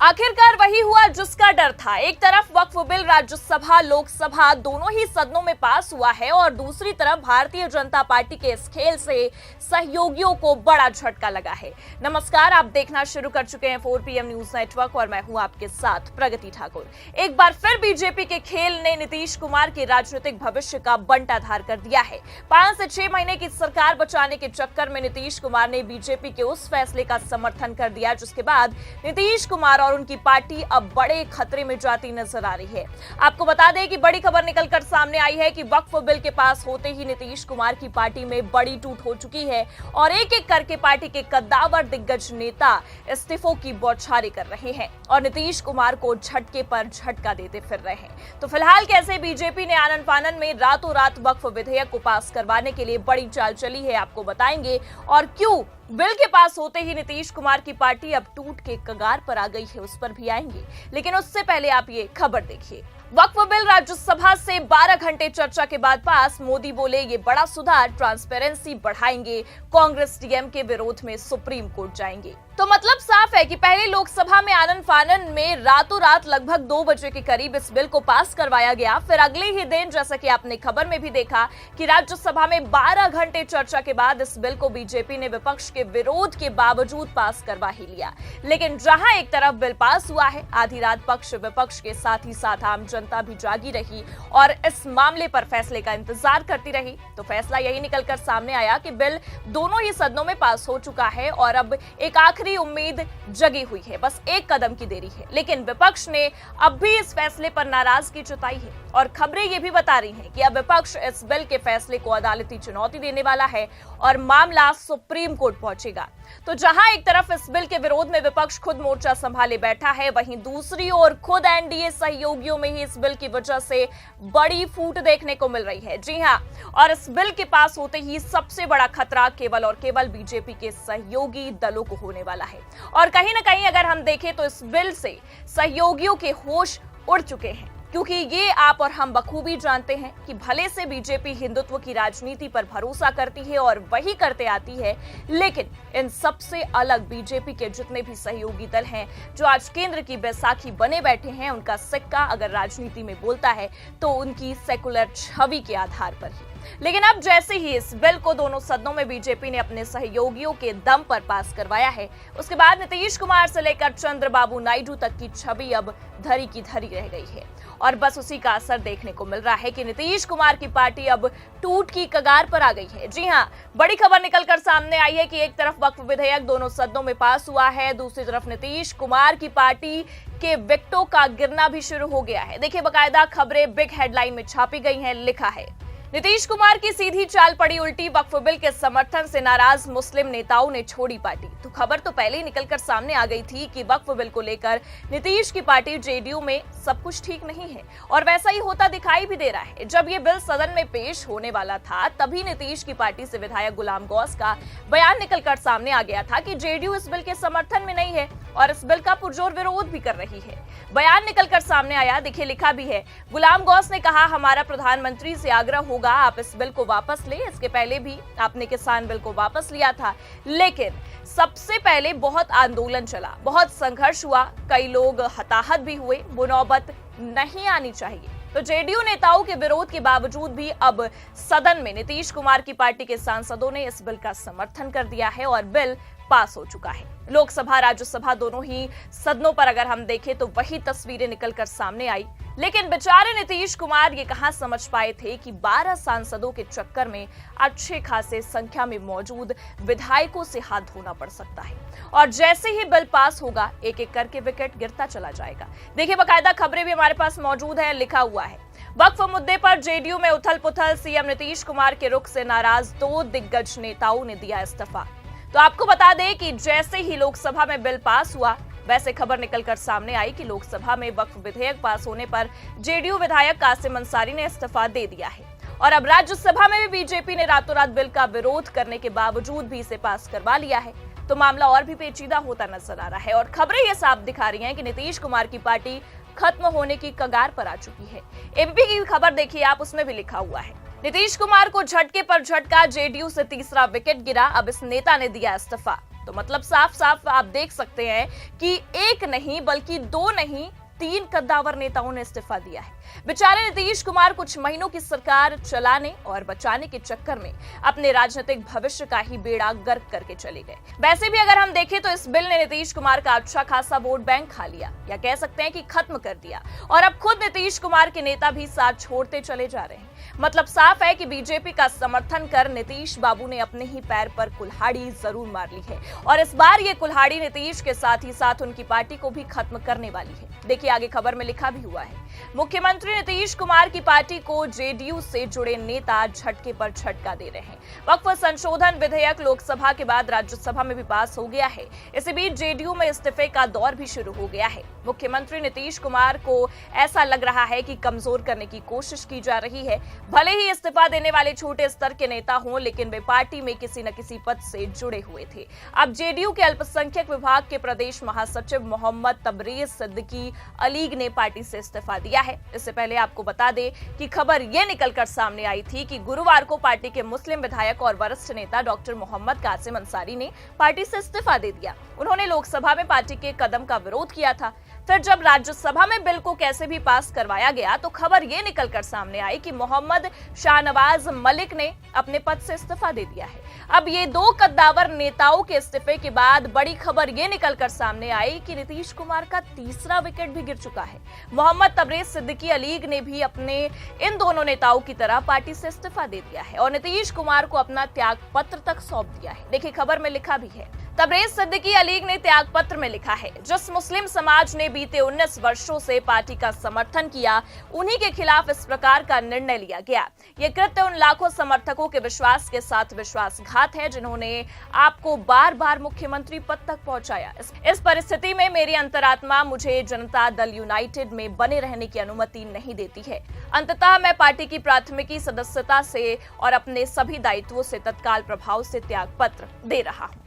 आखिरकार वही हुआ जिसका डर था। एक तरफ वक्फ बिल राज्यसभा लोकसभा दोनों ही सदनों में पास हुआ है और दूसरी तरफ भारतीय जनता पार्टी के इस खेल से सहयोगियों को बड़ा झटका लगा है। नमस्कार, आप देखना शुरू कर चुके हैं 4 PM न्यूज नेटवर्क और मैं हूं आपके साथ प्रगति ठाकुर। एक बार फिर बीजेपी के खेल ने नीतीश कुमार के राजनीतिक भविष्य का बंटाधार कर दिया है। 5 से 6 महीने की सरकार बचाने के चक्कर में नीतीश कुमार ने बीजेपी के उस फैसले का समर्थन कर दिया जिसके बाद नीतीश कुमार और उनकी पार्टी अब बड़े खतरे में जाती नजर आ रही है। आपको बता दें कि बड़ी खबर निकलकर सामने आई है कि वक्फ बिल के पास होते ही नीतीश कुमार की पार्टी में बड़ी टूट हो चुकी है और एक एक करके पार्टी के कद्दावर दिग्गज नेता इस्तीफों की बौछारें कर रहे हैं और नीतीश कुमार को झटके पर झटका देते फिर रहे हैं। तो फिलहाल कैसे बीजेपी ने आनन फानन में रातों रात वक्फ विधेयक को पास करवाने के लिए बड़ी चाल चली है, आपको बताएंगे। और क्यों बिल के पास होते ही नीतीश कुमार की पार्टी अब टूट के कगार पर आ गई है, उस पर भी आएंगे। लेकिन उससे पहले आप ये खबर देखिए। वक्फ बिल राज्यसभा से 12 घंटे चर्चा के बाद पास। मोदी बोले ये बड़ा सुधार ट्रांसपेरेंसी बढ़ाएंगे, कांग्रेस डीएम के विरोध में सुप्रीम कोर्ट जाएंगे। तो मतलब साफ है कि पहले लोकसभा में आनन फानन में रातों रात लगभग 2 बजे के करीब इस बिल को पास करवाया गया। फिर अगले ही दिन, जैसा कि आपने खबर में भी देखा, कि राज्यसभा में 12 घंटे चर्चा के बाद इस बिल को बीजेपी ने विपक्ष के विरोध के बावजूद पास करवा ही लिया। लेकिन जहां एक तरफ बिल पास हुआ है, आधी रात पक्ष विपक्ष के साथ ही साथ आम जनता भी जागी रही और इस मामले पर फैसले का इंतजार करती रही। तो फैसला यही निकलकर सामने आया कि बिल दोनों ही सदनों में पास हो चुका है और अब एक आखिरी उम्मीद जगी हुई है, बस एक कदम की देरी है। लेकिन विपक्ष ने अब भी इस फैसले पर नाराजगी जताई है और खबरें ये भी बता रही हैं कि अब विपक्ष इस बिल के फैसले को अदालती चुनौती देने वाला है और मामला सुप्रीम कोर्ट पहुंचेगा। तो जहां एक तरफ इस बिल के विरोध में विपक्ष खुद मोर्चा संभाले बैठा है, वहीं दूसरी ओर खुद एनडीए सहयोगियों में ही इस बिल की वजह से बड़ी फूट देखने को मिल रही है। जी हां, और इस बिल के पास होते ही सबसे बड़ा खतरा केवल और केवल बीजेपी के सहयोगी दलों को होने वाला है। और कहीं ना कहीं अगर हम देखें तो इस बिल से सहयोगियों के होश उड़ चुके हैं, क्योंकि ये आप और हम बखूबी जानते हैं कि भले से बीजेपी हिंदुत्व की राजनीति पर भरोसा करती है और वही करते आती है, लेकिन इन सबसे अलग बीजेपी के जितने भी सहयोगी दल हैं जो आज केंद्र की बैसाखी बने बैठे हैं, उनका सिक्का अगर राजनीति में बोलता है तो उनकी सेकुलर छवि के आधार पर ही। लेकिन अब जैसे ही इस बिल को दोनों सदनों में बीजेपी ने अपने सहयोगियों के दम पर पास करवाया है, उसके बाद नीतीश कुमार से लेकर चंद्रबाबू नायडू तक की छवि अब धरी की धरी रह गई है और बस उसी का असर देखने को मिल रहा है कि नीतीश कुमार की पार्टी अब टूट की कगार पर आ गई है। जी हां, बड़ी खबर निकलकर सामने आई है कि एक तरफ वक्फ विधेयक दोनों सदनों में पास हुआ है, दूसरी तरफ नीतीश कुमार की पार्टी के विकेटों का गिरना भी शुरू हो गया है। देखिए, बाकायदा खबरें बिग हेडलाइन में छापी गई हैं। लिखा है, नीतीश कुमार की सीधी चाल पड़ी उल्टी, वक्फ बिल के समर्थन से नाराज मुस्लिम नेताओं ने छोड़ी पार्टी। तो खबर तो पहले ही निकलकर सामने आ गई थी कि वक्फ बिल को लेकर नीतीश की पार्टी जेडीयू में सब कुछ ठीक नहीं है और वैसा ही होता दिखाई भी दे रहा है। जब ये बिल सदन में पेश होने वाला था, तभी नीतीश की पार्टी से विधायक गुलाम गौस का बयान निकलकर सामने आ गया था कि जेडीयू इस बिल के समर्थन में नहीं है और इस बिल का पुरजोर विरोध भी कर रही है। बयान निकलकर सामने आया, देखिए लिखा भी है। गुलाम गौस ने कहा, हमारा प्रधानमंत्री से आग्रह होगा आप इस बिल को वापस लें। इसके पहले भी आपने किसान बिल को वापस लिया था, लेकिन सबसे पहले बहुत आंदोलन चला, बहुत संघर्ष हुआ, कई लोग हताहत भी हुए। वो नौबत नहीं आनी चाहिए। तो जेडीयू नेताओं के विरोध के बावजूद भी अब सदन में नीतीश कुमार की पार्टी के सांसदों ने इस बिल का समर्थन कर दिया है और बिल पास हो चुका है। लोकसभा राज्यसभा दोनों ही सदनों पर अगर हम देखें तो वही तस्वीरें निकलकर सामने आई। लेकिन बेचारे नीतीश कुमार ये कहां समझ पाए थे कि 12 सांसदों के चक्कर में अच्छे खासे संख्या में मौजूद विधायकों से हाथ धोना पड़ सकता है और जैसे ही बिल पास होगा, एक एक करके विकेट गिरता चला जाएगा। देखिए, बाकायदा खबरें भी हमारे पास मौजूद है। लिखा हुआ है, वक्फ मुद्दे पर जेडीयू में उथल पुथल, सीएम नीतीश कुमार के रुख से नाराज 2 दिग्गज नेताओं ने दिया इस्तीफा। तो आपको बता दें कि जैसे ही लोकसभा में बिल पास हुआ, वैसे खबर निकलकर सामने आई कि लोकसभा में वक्फ विधेयक पास होने पर जेडीयू विधायक कासिम अंसारी ने इस्तीफा दे दिया है और अब राज्यसभा में भी बीजेपी ने रातों रात बिल का विरोध करने के बावजूद भी इसे पास करवा लिया है। तो मामला और भी पेचीदा होता नजर आ रहा है और खबरें ये साफ दिखा रही हैं कि नीतीश कुमार की पार्टी खत्म होने की कगार पर आ चुकी है। एबीपी की खबर देखिए आप, उसमें भी लिखा हुआ है, नीतीश कुमार को झटके पर झटका, जेडीयू से तीसरा विकेट गिरा, अब इस नेता ने दिया इस्तीफा। तो मतलब साफ साफ आप देख सकते हैं कि एक नहीं बल्कि दो नहीं 3 कद्दावर नेताओं ने इस्तीफा दिया है। बेचारे नीतीश कुमार कुछ महीनों की सरकार चलाने और बचाने के चक्कर में अपने राजनीतिक भविष्य का ही बेड़ा गर्क करके चले गए। वैसे भी अगर हम देखें तो इस बिल ने नीतीश कुमार का अच्छा खासा वोट बैंक खा लिया, या कह सकते हैं कि खत्म कर दिया, और अब खुद नीतीश कुमार के नेता भी साथ छोड़ते चले जा रहे हैं। मतलब साफ है कि बीजेपी का समर्थन कर नीतीश बाबू ने अपने ही पैर पर कुल्हाड़ी जरूर मार ली है, और इस बार ये कुल्हाड़ी नीतीश के साथ ही साथ उनकी पार्टी को भी खत्म करने वाली है। देखिए आगे खबर में लिखा भी हुआ है, मुख्यमंत्री नीतीश कुमार की पार्टी को जेडीयू से जुड़े नेता झटके पर झटका दे रहे हैं। वक्फ संशोधन विधेयक लोकसभा के बाद राज्यसभा में भी पास हो गया है। इसी बीच जेडीयू में इस्तीफे का दौर भी शुरू हो गया है। मुख्यमंत्री नीतीश कुमार को ऐसा लग रहा है कि कमजोर करने की कोशिश की जा रही है। भले ही इस्तीफा देने वाले छोटे स्तर के नेता हों, लेकिन वे पार्टी में किसी न किसी पद से जुड़े हुए थे। अब जेडीयू के अल्पसंख्यक विभाग के प्रदेश महासचिव मोहम्मद तबरेज सिद्दीकी अलीग ने पार्टी से इस्तीफा दिया है। इससे पहले आपको बता दें कि खबर यह निकलकर सामने आई थी कि गुरुवार को पार्टी के मुस्लिम विधायक और वरिष्ठ नेता डॉक्टर मोहम्मद कासिम अंसारी ने पार्टी से इस्तीफा दे दिया। उन्होंने लोकसभा में पार्टी के कदम का विरोध किया था। फिर जब राज्यसभा में बिल को कैसे भी पास करवाया गया तो खबर यह निकलकर सामने आई कि मोहम्मद शाहनवाज मलिक ने अपने पद से इस्तीफा दे दिया है। अब ये दो कद्दावर नेताओं के इस्तीफे के बाद बड़ी खबर यह निकलकर सामने आई कि नीतीश कुमार का तीसरा विकेट भी गिर चुका है। मोहम्मद तबरेज सिद्दीकी अलीग ने भी अपने इन दोनों नेताओं की तरह पार्टी से इस्तीफा दे दिया है और नीतीश कुमार को अपना त्याग पत्र तक सौंप दिया है। देखिए खबर में लिखा भी है, तबरेज सिद्दीकी अलीग ने त्याग पत्र में लिखा है, जिस मुस्लिम समाज ने बीते 19 वर्षों से पार्टी का समर्थन किया, उन्हीं के खिलाफ इस प्रकार का निर्णय लिया गया। ये कृत्य उन लाखों समर्थकों के विश्वास के साथ विश्वासघात है जिन्होंने आपको बार बार मुख्यमंत्री पद तक पहुंचाया। इस परिस्थिति में मेरी अंतरात्मा मुझे जनता दल यूनाइटेड में बने रहने की अनुमति नहीं देती है। अंततः मैं पार्टी की प्राथमिकी सदस्यता से और अपने सभी दायित्वों से तत्काल प्रभाव से त्याग पत्र दे रहा हूं।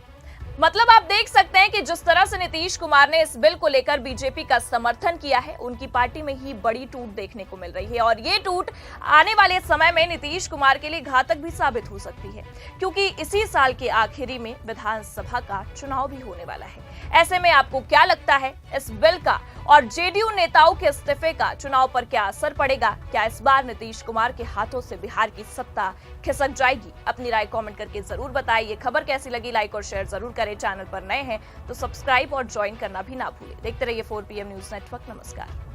मतलब आप देख सकते हैं कि जिस तरह से नीतीश कुमार ने इस बिल को लेकर बीजेपी का समर्थन किया है, उनकी पार्टी में ही बड़ी टूट देखने को मिल रही है, और ये टूट आने वाले समय में नीतीश कुमार के लिए घातक भी साबित हो सकती है, क्योंकि इसी साल के आखिरी में विधानसभा का चुनाव भी होने वाला है। ऐसे में आपको क्या लगता है, इस बिल का और जेडीयू नेताओं के इस्तीफे का चुनाव पर क्या असर पड़ेगा? क्या इस बार नीतीश कुमार के हाथों से बिहार की सत्ता खिसक जाएगी? अपनी राय कमेंट करके जरूर बताइए। खबर कैसी लगी लाइक और शेयर जरूर करें। चैनल पर नए हैं तो सब्सक्राइब और ज्वाइन करना भी ना भूलें। देखते रहिए 4 PM न्यूज नेटवर्क। नमस्कार।